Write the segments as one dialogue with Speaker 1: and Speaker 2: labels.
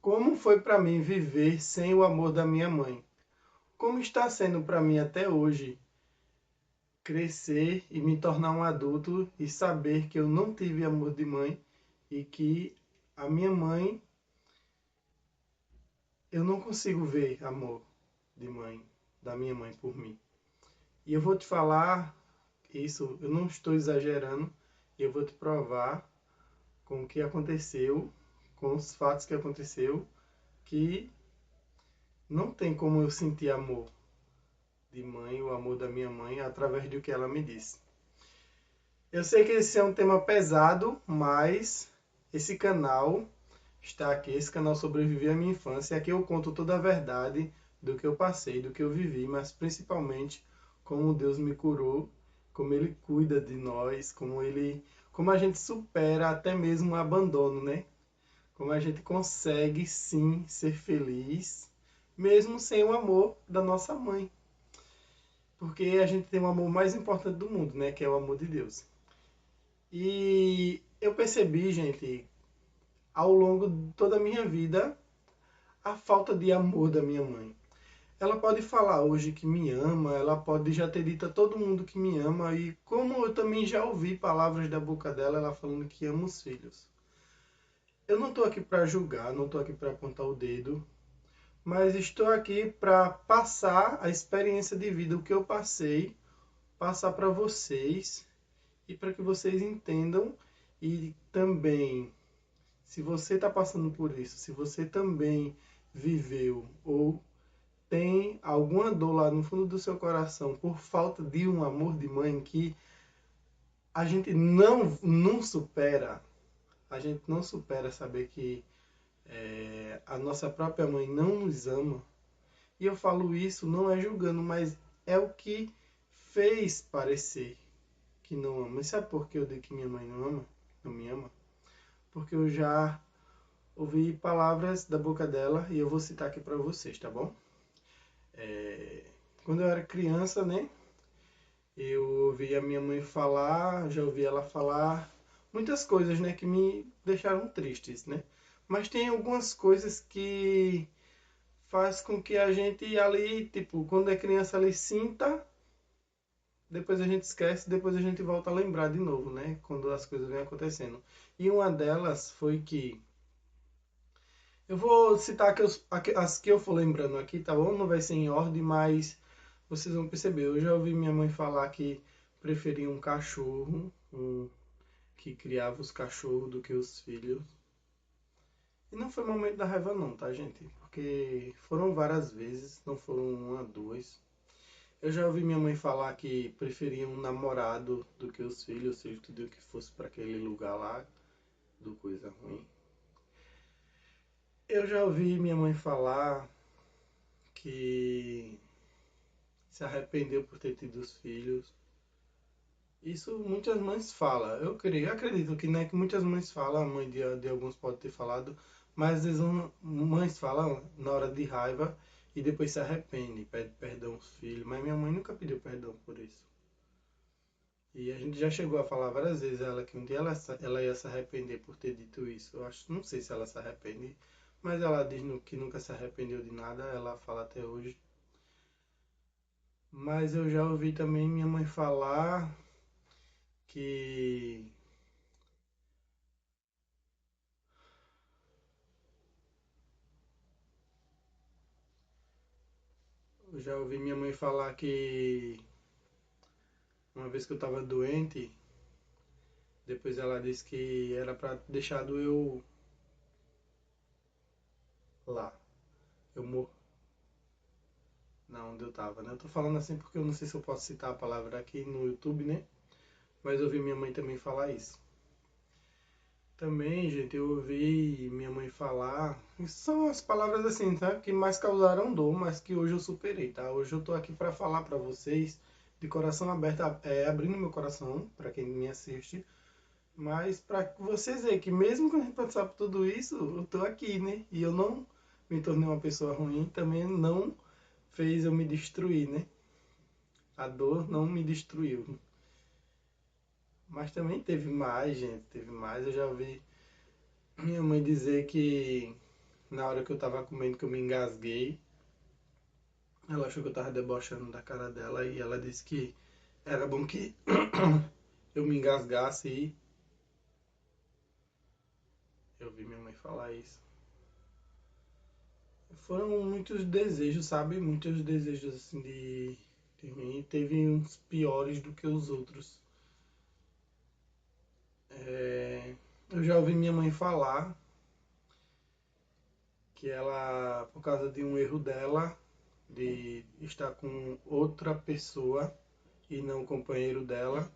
Speaker 1: Como foi para mim viver sem o amor da minha mãe? Como está sendo para mim até hoje crescer e me tornar um adulto e saber que eu não tive amor de mãe e que a minha mãe, eu não consigo ver amor de mãe, da minha mãe por mim. E eu vou te falar isso, eu não estou exagerando, e eu vou te provar com o que aconteceu, com os fatos que aconteceu, que não tem como eu sentir amor de mãe, o amor da minha mãe, através do que ela me disse. Eu sei que esse é um tema pesado, mas esse canal está aqui, esse canal Sobreviver à Minha Infância, aqui eu conto toda a verdade do que eu passei, do que eu vivi, mas principalmente como Deus me curou, como Ele cuida de nós, como a gente supera até mesmo o abandono, né? Como a gente consegue sim ser feliz, mesmo sem o amor da nossa mãe. Porque a gente tem o amor mais importante do mundo, né? Que é o amor de Deus. E eu percebi, gente, ao longo de toda a minha vida, a falta de amor da minha mãe. Ela pode falar hoje que me ama, ela pode já ter dito a todo mundo que me ama, e como eu também já ouvi palavras da boca dela, ela falando que ama os filhos. Eu não estou aqui para julgar, não estou aqui para apontar o dedo, mas estou aqui para passar a experiência de vida, o que eu passei, passar para vocês e para que vocês entendam e também, se você está passando por isso, se você também viveu ou tem alguma dor lá no fundo do seu coração por falta de um amor de mãe que a gente não supera, a gente não supera saber que a nossa própria mãe não nos ama. E eu falo isso não é julgando, mas é o que fez parecer que não ama. E sabe por que eu digo que minha mãe não ama? Não me ama? Porque eu já ouvi palavras da boca dela e eu vou citar aqui para vocês, tá bom? Quando eu era criança, né? Eu ouvi a minha mãe falar, já ouvi ela falar muitas coisas, né, que me deixaram tristes, né? Mas tem algumas coisas que faz com que a gente ali, tipo, quando é criança ali sinta, depois a gente esquece, depois a gente volta a lembrar de novo, né? Quando as coisas vêm acontecendo. E uma delas foi que eu vou citar as que eu for lembrando aqui, tá bom? Não vai ser em ordem, mas vocês vão perceber. Eu já ouvi minha mãe falar que preferia um cachorro, que criava os cachorros do que os filhos. E não foi momento da raiva não, tá, gente? Porque foram várias vezes, não foram uma, duas. Eu já ouvi minha mãe falar que preferia um namorado do que os filhos, ou seja, tudo que fosse para aquele lugar lá, do coisa ruim. Eu já ouvi minha mãe falar que se arrependeu por ter tido os filhos. Isso muitas mães falam. Acredito que, né, que muitas mães falam, a mãe de alguns pode ter falado, mas às vezes mães falam na hora de raiva e depois se arrepende, pede perdão aos filhos. Mas minha mãe nunca pediu perdão por isso. E a gente já chegou a falar várias vezes ela que um dia ela ia se arrepender por ter dito isso. Eu acho, não sei se ela se arrepende, mas ela diz que nunca se arrependeu de nada, ela fala até hoje. Mas eu já ouvi também minha mãe falar que eu já ouvi minha mãe falar que uma vez que eu tava doente, depois ela disse que era pra deixado eu lá. Eu morro. Não, onde eu tava, né? Eu tô falando assim porque eu não sei se eu posso citar a palavra aqui no YouTube, né? Mas eu ouvi minha mãe também falar isso. Também, gente, eu ouvi minha mãe falar. Isso são as palavras assim, tá? Que mais causaram dor, mas que hoje eu superei, tá? Hoje eu tô aqui pra falar pra vocês de coração aberto, abrindo meu coração pra quem me assiste. Mas para vocês verem que mesmo quando a gente passar por tudo isso, eu tô aqui, né? E eu não me tornei uma pessoa ruim, também não fez eu me destruir, né? A dor não me destruiu. Mas também teve mais, gente, teve mais. Eu já ouvi minha mãe dizer que na hora que eu tava comendo, que eu me engasguei. Ela achou que eu tava debochando da cara dela e ela disse que era bom que eu me engasgasse e eu vi minha mãe falar isso. Foram muitos desejos, sabe? Muitos desejos assim de mim. Teve uns piores do que os outros. É, eu já ouvi minha mãe falar que ela, por causa de um erro dela, de estar com outra pessoa e não o companheiro dela,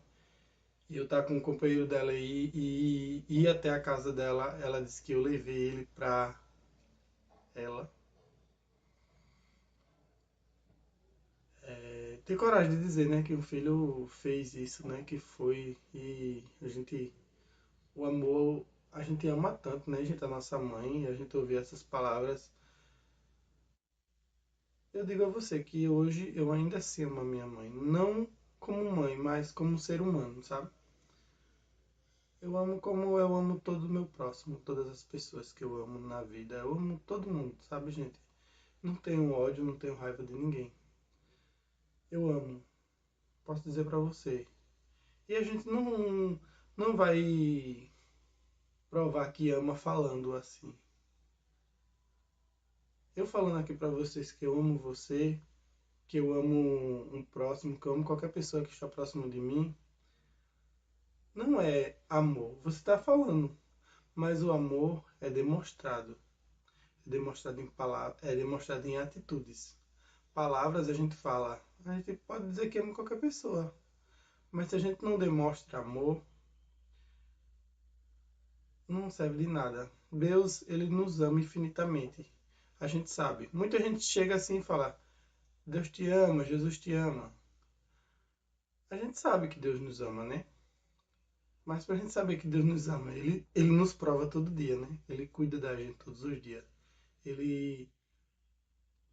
Speaker 1: e eu estar com o companheiro dela e ir até a casa dela, ela disse que eu levei ele pra ela. Ter coragem de dizer, né, que o filho fez isso, né, que foi e a gente, o amor, a gente ama tanto, né, a gente, a nossa mãe, e a gente ouvir essas palavras. Eu digo a você que hoje eu ainda assim amo a minha mãe, não como mãe, mas como ser humano, sabe? Eu amo como eu amo todo o meu próximo, todas as pessoas que eu amo na vida. Eu amo todo mundo, sabe, gente? Não tenho ódio, não tenho raiva de ninguém. Eu amo, posso dizer pra você. E a gente não vai provar que ama falando assim. Eu falando aqui pra vocês que eu amo você, que eu amo um próximo, que eu amo qualquer pessoa que está próximo de mim, não é amor. Você está falando, mas o amor é demonstrado. É demonstrado em palavras, é demonstrado em atitudes. Palavras a gente fala, a gente pode dizer que ama qualquer pessoa, mas se a gente não demonstra amor, não serve de nada. Deus, ele nos ama infinitamente. A gente sabe. Muita gente chega assim e fala: Deus te ama, Jesus te ama. A gente sabe que Deus nos ama, né? Mas pra gente saber que Deus nos ama, ele nos prova todo dia, né? Ele cuida da gente todos os dias. Ele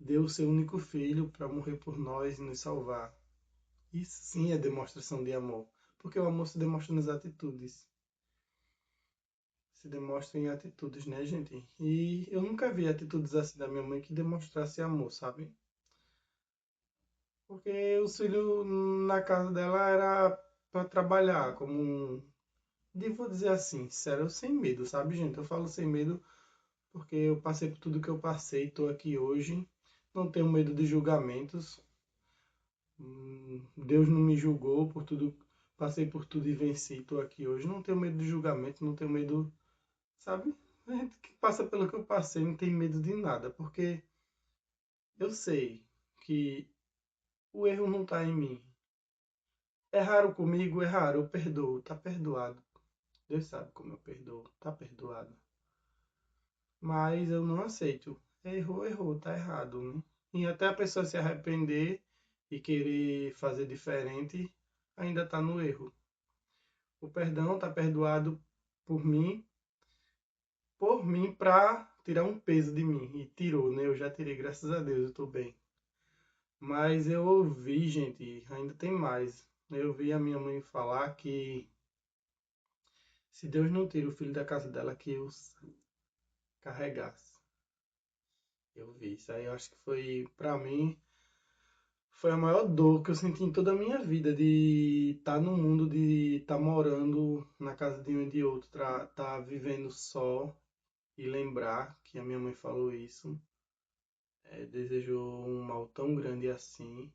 Speaker 1: deu o seu único filho para morrer por nós e nos salvar. Isso sim é demonstração de amor. Porque o amor se demonstra nas atitudes. Se demonstra em atitudes, né, gente? E eu nunca vi atitudes assim da minha mãe que demonstrasse amor, sabe? Porque os filhos na casa dela era para trabalhar como um. Devo dizer assim, sério, sem medo, sabe, gente? Eu falo sem medo porque eu passei por tudo que eu passei, estou aqui hoje. Não tenho medo de julgamentos. Deus não me julgou por tudo, passei por tudo e venci, estou aqui hoje. Não tenho medo de julgamento, não tenho medo, sabe? A gente que passa pelo que eu passei não tem medo de nada, porque eu sei que o erro não está em mim. Erraram comigo, erraram, eu perdoo, tá perdoado. Deus sabe como eu perdoo, tá perdoado. Mas eu não aceito. Errou, errou, tá errado, né? E até a pessoa se arrepender e querer fazer diferente, ainda tá no erro. O perdão tá perdoado por mim pra tirar um peso de mim. E tirou, né? Eu já tirei, graças a Deus, eu tô bem. Mas eu ouvi, gente, ainda tem mais. Eu ouvi a minha mãe falar que se Deus não tira o filho da casa dela, que os carregasse. Eu vi isso aí, eu acho que foi, pra mim, foi a maior dor que eu senti em toda a minha vida, de estar no mundo, de estar morando na casa de um e de outro, estar vivendo só e lembrar que a minha mãe falou isso, desejou um mal tão grande assim,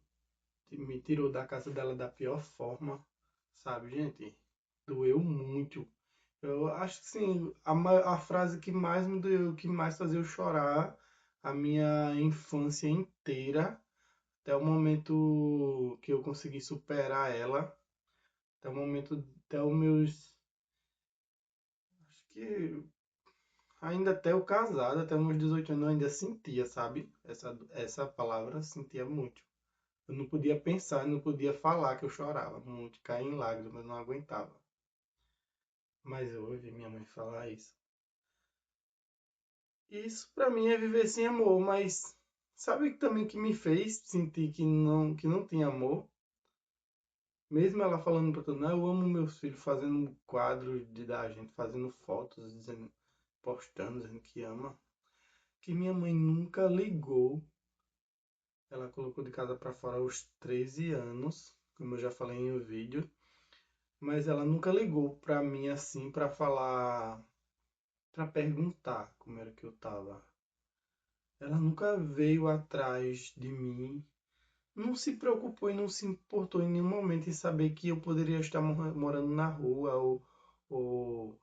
Speaker 1: me tirou da casa dela da pior forma, sabe, gente? Doeu muito. Eu acho que sim, a frase que mais me doeu, que mais fazia eu chorar a minha infância inteira, até o momento que eu consegui superar ela, até o momento, até os meus, acho que ainda até o casado, até os meus 18 anos eu ainda sentia, sabe? Essa palavra sentia muito. Eu não podia pensar, não podia falar que eu chorava muito, caía em lágrimas, eu não aguentava. Mas eu ouvi minha mãe falar isso. Isso pra mim é viver sem amor, mas sabe também que me fez sentir que não tinha amor? Mesmo ela falando pra todo mundo, eu amo meus filhos, fazendo quadros da gente, fazendo fotos, dizendo, postando, dizendo que ama. que minha mãe nunca ligou. Ela colocou de casa para fora aos 13 anos, como eu já falei em um vídeo, mas ela nunca ligou para mim assim para falar, para perguntar como era que eu tava. Ela nunca veio atrás de mim, não se preocupou e não se importou em nenhum momento em saber que eu poderia estar morando na rua ou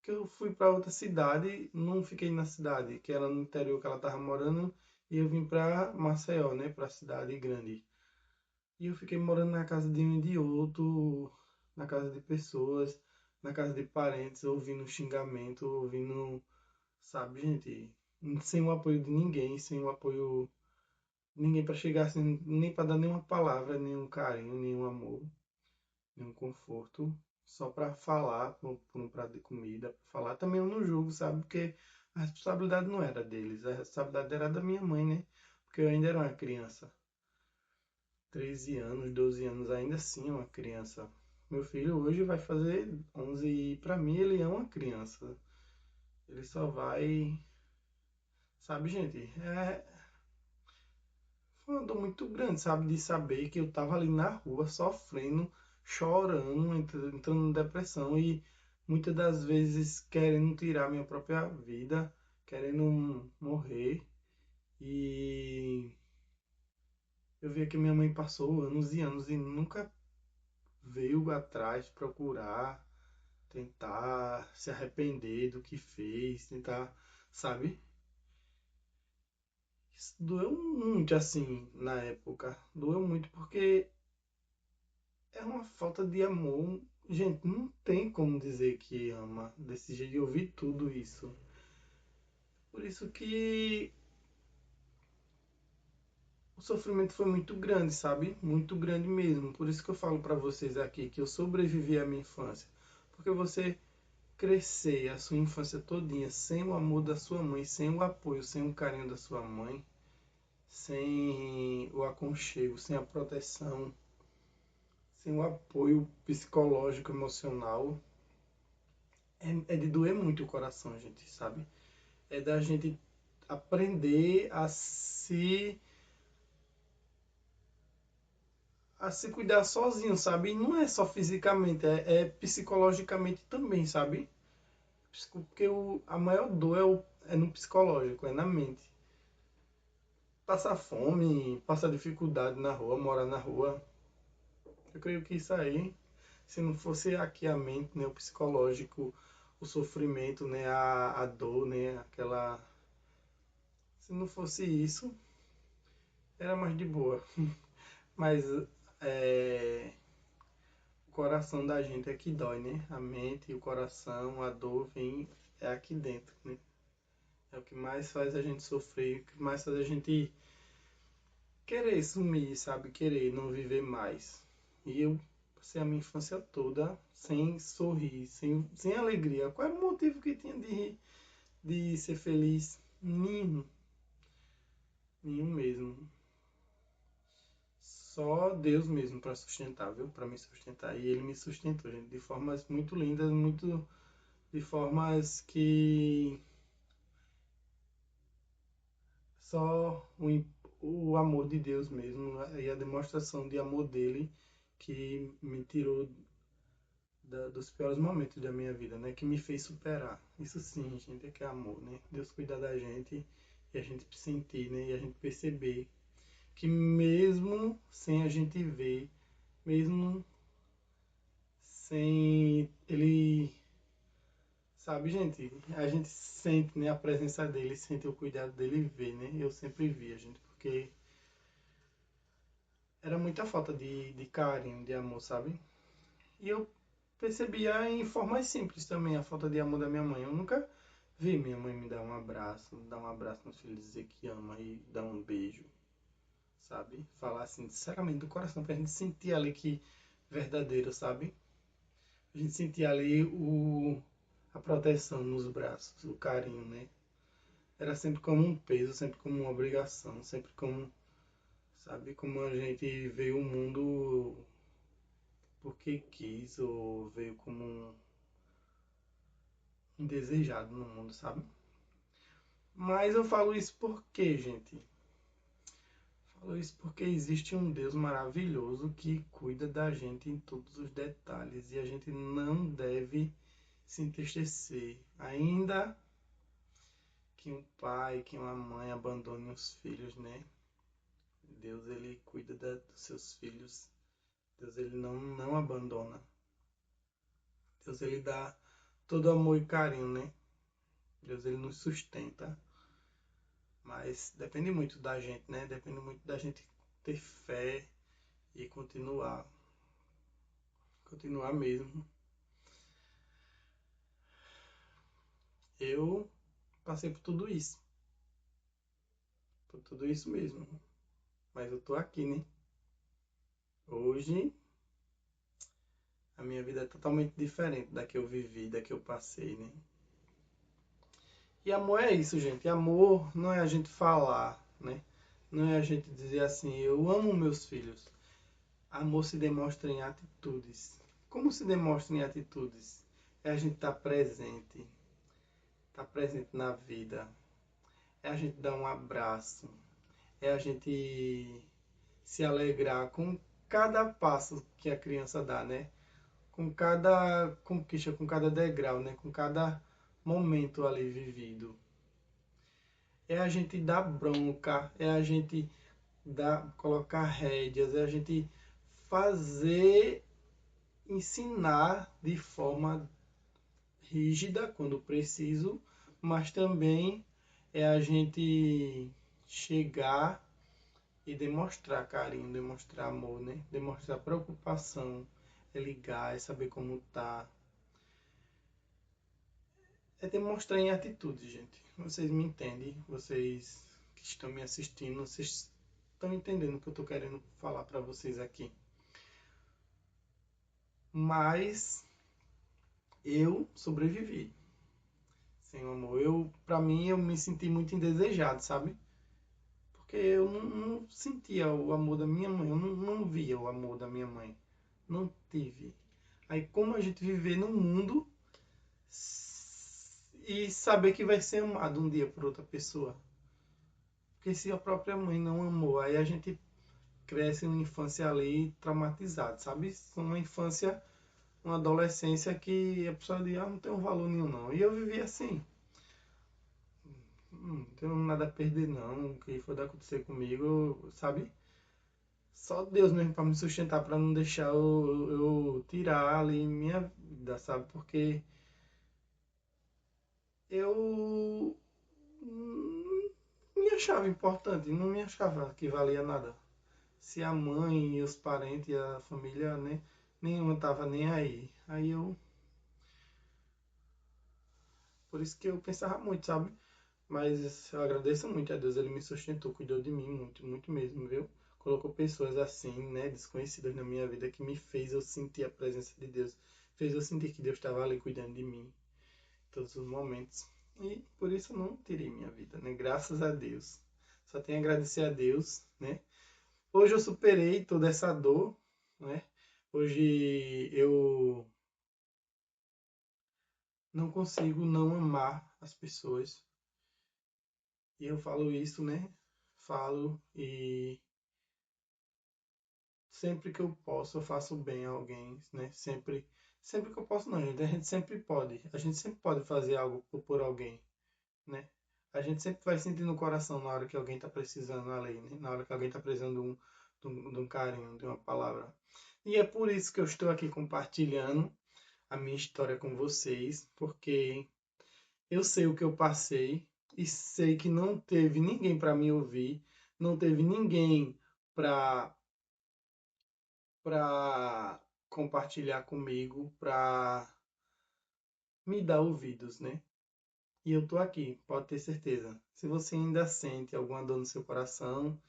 Speaker 1: que eu fui para outra cidade, não fiquei na cidade, que era no interior que ela estava morando, e eu vim para Maceió, né, para a cidade grande. E eu fiquei morando na casa de um e de outro, na casa de pessoas, na casa de parentes, ouvindo xingamento, ouvindo, sabe, gente, sem o apoio de ninguém, sem o apoio de ninguém para chegar assim, nem para dar nenhuma palavra, nenhum carinho, nenhum amor, nenhum conforto, só para falar por um prato de comida, pra falar. Também eu não julgo, sabe, porque a responsabilidade não era deles, a responsabilidade era da minha mãe, né? Porque eu ainda era uma criança. 13 anos, 12 anos, ainda assim é uma criança. Meu filho hoje vai fazer 11 e para mim ele é uma criança. Ele só vai, sabe, gente? Foi uma dor muito grande, sabe, de saber que eu tava ali na rua sofrendo, chorando, entrando em depressão e muitas das vezes querendo tirar minha própria vida, querendo morrer. E eu via que minha mãe passou anos e anos e nunca veio atrás procurar, tentar se arrepender do que fez, tentar, sabe? Isso doeu muito assim na época. Doeu muito porque é uma falta de amor. Gente, não tem como dizer que ama desse jeito. Eu vi tudo isso. Por isso que o sofrimento foi muito grande, sabe? Muito grande mesmo. Por isso que eu falo pra vocês aqui que eu sobrevivi à minha infância. Porque você crescer a sua infância todinha sem o amor da sua mãe, sem o apoio, sem o carinho da sua mãe, sem o aconchego, sem a proteção, sem o apoio psicológico, emocional, é de doer muito o coração, gente, sabe? É da gente aprender a se cuidar sozinho, sabe? E não é só fisicamente, é psicologicamente também, sabe? Porque a maior dor é no psicológico, é na mente. Passar fome, passar dificuldade na rua, morar na rua. Eu creio que isso aí, se não fosse aqui a mente, né, o psicológico, o sofrimento, né, a dor, né, aquela... Se não fosse isso, era mais de boa. Mas é, o coração da gente é que dói, né? A mente e o coração, a dor vem é aqui dentro, né? É o que mais faz a gente sofrer, o que mais faz a gente querer sumir, sabe? Querer não viver mais. E eu passei a minha infância toda sem sorrir, sem alegria. Qual era o motivo que tinha de rir, de ser feliz? Nenhum, nenhum mesmo. Só Deus mesmo para sustentar, viu? Para me sustentar. E Ele me sustentou, gente, de formas muito lindas, muito de formas que só o amor de Deus mesmo e a demonstração de amor dele que me tirou dos piores momentos da minha vida, né? Que me fez superar. Isso sim, gente, é que é amor, né? Deus cuidar da gente e a gente sentir, né? E a gente perceber que mesmo sem a gente ver, mesmo sem ele, sabe, gente, a gente sente, né, a presença dele, sente o cuidado dele e vê, né? Eu sempre via, gente, porque era muita falta de carinho, de amor, sabe? E eu percebia em formas simples também a falta de amor da minha mãe. Eu nunca vi minha mãe me dar um abraço no filho, dizer que ama e dar um beijo, sabe? Falar assim, sinceramente, do coração, pra gente sentir ali que verdadeiro, sabe? A gente sentir ali a proteção nos braços, o carinho, né? Era sempre como um peso, sempre como uma obrigação, sempre como, sabe, como a gente vê o mundo porque quis ou veio como um desejado no mundo, sabe? Mas eu falo isso por quê, gente? Falo isso porque existe um Deus maravilhoso que cuida da gente em todos os detalhes e a gente não deve se entristecer. Ainda que um pai, que uma mãe abandone os filhos, né? Deus, ele cuida dos seus filhos. Deus, ele não abandona. Deus, ele dá todo amor e carinho, né? Deus, ele nos sustenta. Mas depende muito da gente, né? Depende muito da gente ter fé e continuar. Continuar mesmo. Eu passei por tudo isso. Por tudo isso mesmo. Mas eu tô aqui, né? Hoje a minha vida é totalmente diferente da que eu vivi, da que eu passei, né? E amor é isso, gente. Amor não é a gente falar, né? Não é a gente dizer assim, eu amo meus filhos. Amor se demonstra em atitudes. Como se demonstra em atitudes? É a gente estar presente na vida. É a gente dar um abraço. É a gente se alegrar com cada passo que a criança dá, né? Com cada conquista, com cada degrau, né? Com cada momento ali vivido. É a gente dar bronca, é a gente colocar rédeas, é a gente fazer, ensinar de forma rígida quando preciso, mas também é a gente chegar e demonstrar carinho, demonstrar amor, né? Demonstrar preocupação, é ligar, é saber como tá. É demonstrar em atitude, gente. Vocês me entendem, vocês que estão me assistindo, vocês estão entendendo o que eu estou querendo falar para vocês aqui. Mas eu sobrevivi. Sem o amor, para mim, eu me senti muito indesejado, sabe? Porque eu não sentia o amor da minha mãe, eu não via o amor da minha mãe. Não tive. Aí, como a gente viver no mundo e saber que vai ser amado um dia por outra pessoa? Porque se a própria mãe não amou, aí a gente cresce uma infância ali traumatizado, sabe? Uma infância, uma adolescência que a pessoa diz, ah, não tem um valor nenhum não. E eu vivi assim, não tenho nada a perder não, o que for acontecer comigo, sabe? Só Deus mesmo para me sustentar, para não deixar eu tirar ali minha vida, sabe? Porque eu me achava importante, não me achava que valia nada. Se a mãe e os parentes e a família, né, nenhuma tava nem aí. Aí eu, por isso que eu pensava muito, sabe? Mas eu agradeço muito a Deus, ele me sustentou, cuidou de mim muito, muito mesmo, viu? Colocou pessoas assim, né, desconhecidas na minha vida que me fez eu sentir a presença de Deus, fez eu sentir que Deus estava ali cuidando de mim em todos os momentos. E por isso eu não tirei minha vida, né? Graças a Deus. Só tenho a agradecer a Deus, né? Hoje eu superei toda essa dor, né? Hoje eu não consigo não amar as pessoas. E eu falo isso, né? Falo e sempre que eu posso eu faço bem a alguém, né? Sempre que eu posso não, gente. A gente sempre pode. A gente sempre pode fazer algo por alguém, né? A gente sempre vai sentir no coração na hora que alguém está precisando ali, né? Na hora que alguém está precisando de um carinho, de uma palavra. E é por isso que eu estou aqui compartilhando a minha história com vocês, porque eu sei o que eu passei e sei que não teve ninguém para me ouvir, não teve ninguém para compartilhar comigo, para me dar ouvidos, né? E eu tô aqui, pode ter certeza. Se você ainda sente alguma dor no seu coração,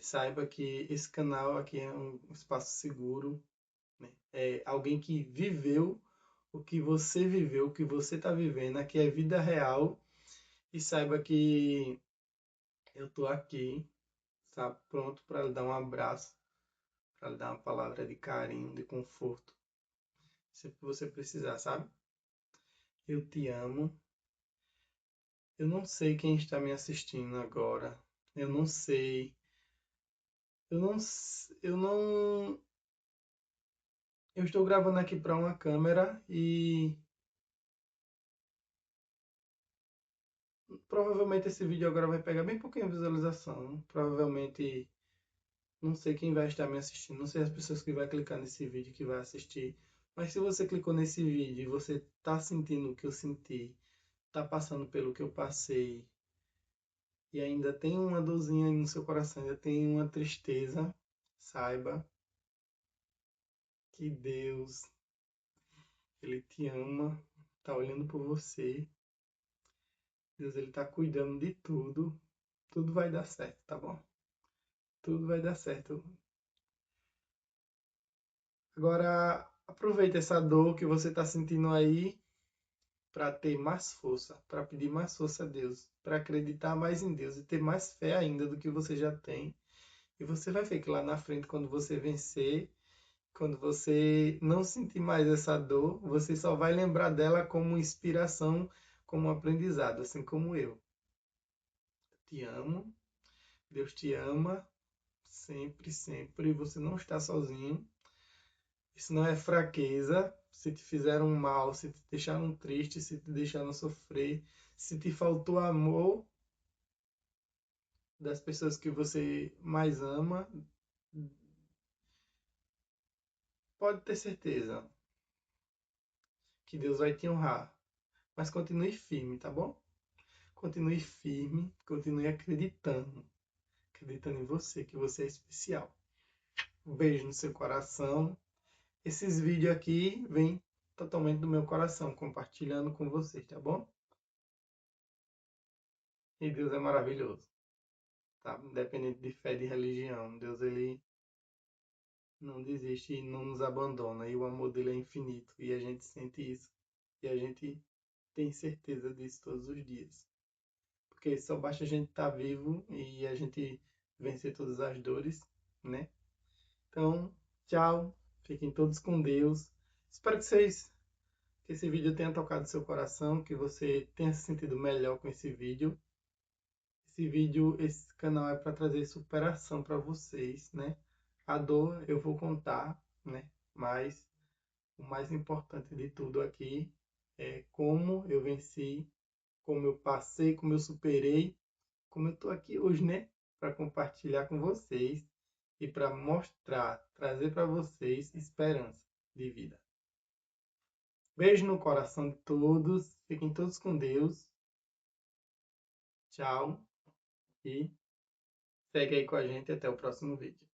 Speaker 1: saiba que esse canal aqui é um espaço seguro, né? É alguém que viveu o que você viveu, o que você está vivendo, aqui é vida real. E saiba que eu tô aqui, sabe, pronto para lhe dar um abraço, para lhe dar uma palavra de carinho, de conforto, sempre que você precisar, sabe? Eu te amo Eu não sei quem está me assistindo agora. Eu não sei. Eu não. Eu estou gravando aqui para uma câmera e provavelmente esse vídeo agora vai pegar bem pouquinho visualização. Provavelmente não sei quem vai estar me assistindo, não sei as pessoas que vai clicar nesse vídeo que vai assistir. Mas se você clicou nesse vídeo e você tá sentindo o que eu senti, tá passando pelo que eu passei e ainda tem uma dorzinha aí no seu coração, ainda tem uma tristeza, saiba que Deus, ele te ama, tá olhando por você. Deus, ele tá cuidando de tudo. Tudo vai dar certo, tá bom? Tudo vai dar certo. Agora, aproveita essa dor que você está sentindo aí para ter mais força, para pedir mais força a Deus, para acreditar mais em Deus e ter mais fé ainda do que você já tem. E você vai ver que lá na frente, quando você vencer, quando você não sentir mais essa dor, você só vai lembrar dela como inspiração, como aprendizado, assim como eu. Te amo, Deus te ama, sempre, sempre. Você não está sozinho. Isso não é fraqueza. Se te fizeram mal, se te deixaram triste, se te deixaram sofrer, se te faltou amor das pessoas que você mais ama, pode ter certeza que Deus vai te honrar. Mas continue firme, tá bom? Continue firme, continue acreditando. Acreditando em você, que você é especial. Um beijo no seu coração. Esses vídeos aqui vêm totalmente do meu coração, compartilhando com vocês, tá bom? E Deus é maravilhoso, tá? Independente de fé e de religião, Deus ele não desiste e não nos abandona. E o amor dele é infinito. E a gente sente isso. E a gente tem certeza disso todos os dias. Porque só basta a gente estar vivo e a gente vencer todas as dores, né? Então, tchau. Fiquem todos com Deus. Espero que esse vídeo tenha tocado seu coração, que você tenha se sentido melhor com esse vídeo. Esse vídeo, esse canal é para trazer superação para vocês, né? A dor eu vou contar, né? Mas o mais importante de tudo aqui é como eu venci, como eu passei, como eu superei, como eu tô aqui hoje, né? Para compartilhar com vocês e para mostrar, trazer para vocês esperança de vida. Beijo no coração de todos. Fiquem todos com Deus. Tchau e segue aí com a gente até o próximo vídeo.